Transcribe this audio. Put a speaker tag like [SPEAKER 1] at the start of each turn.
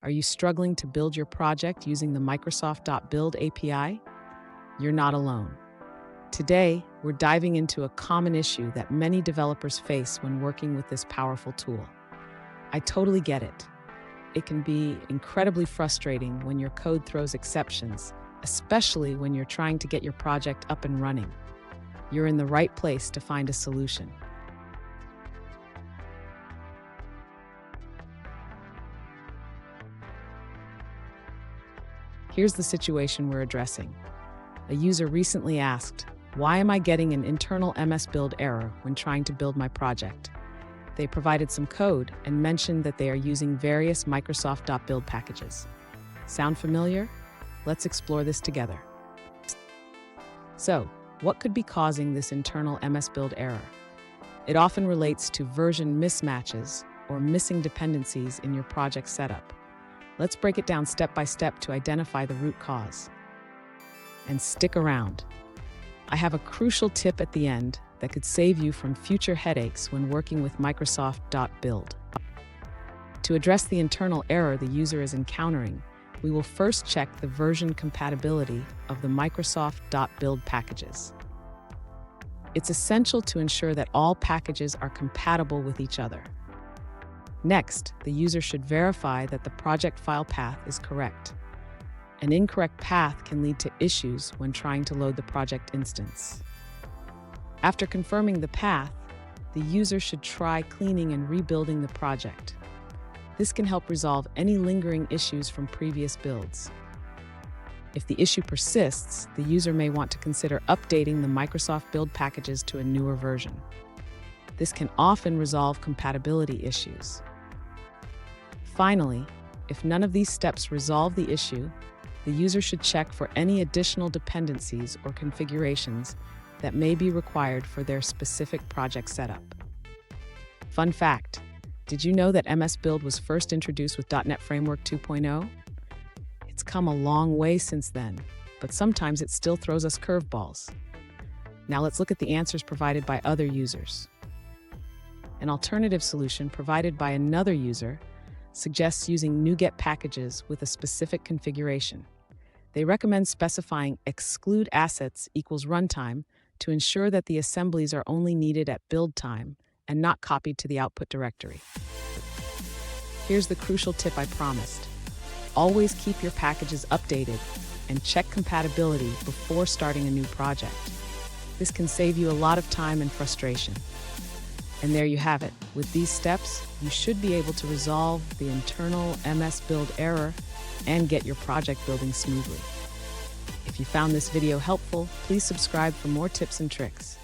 [SPEAKER 1] Are you struggling to build your project using the Microsoft.Build API? You're not alone. Today, we're diving into a common issue that many developers face when working with this powerful tool. I totally get it. It can be incredibly frustrating when your code throws exceptions, especially when you're trying to get your project up and running. You're in the right place to find a solution. Here's the situation we're addressing. A user recently asked, "Why am I getting an internal MS Build error when trying to build my project?" They provided some code and mentioned that they are using various Microsoft.Build packages. Sound familiar? Let's explore this together. So, what could be causing this internal MS Build error? It often relates to version mismatches or missing dependencies in your project setup. Let's break it down step by step to identify the root cause. And stick around. I have a crucial tip at the end that could save you from future headaches when working with Microsoft.Build. To address the internal error the user is encountering, we will first check the version compatibility of the Microsoft.Build packages. It's essential to ensure that all packages are compatible with each other. Next, the user should verify that the project file path is correct. An incorrect path can lead to issues when trying to load the project instance. After confirming the path, the user should try cleaning and rebuilding the project. This can help resolve any lingering issues from previous builds. If the issue persists, the user may want to consider updating the Microsoft Build packages to a newer version. This can often resolve compatibility issues. Finally, if none of these steps resolve the issue, the user should check for any additional dependencies or configurations that may be required for their specific project setup. Fun fact, did you know that MS Build was first introduced with .NET Framework 2.0? It's come a long way since then, but sometimes it still throws us curveballs. Now let's look at the answers provided by other users. An alternative solution provided by another user suggests using NuGet packages with a specific configuration. They recommend specifying exclude assets equals runtime to ensure that the assemblies are only needed at build time and not copied to the output directory. Here's the crucial tip I promised. Always keep your packages updated and check compatibility before starting a new project. This can save you a lot of time and frustration. And there you have it. With these steps, you should be able to resolve the internal MS Build error and get your project building smoothly. If you found this video helpful, please subscribe for more tips and tricks.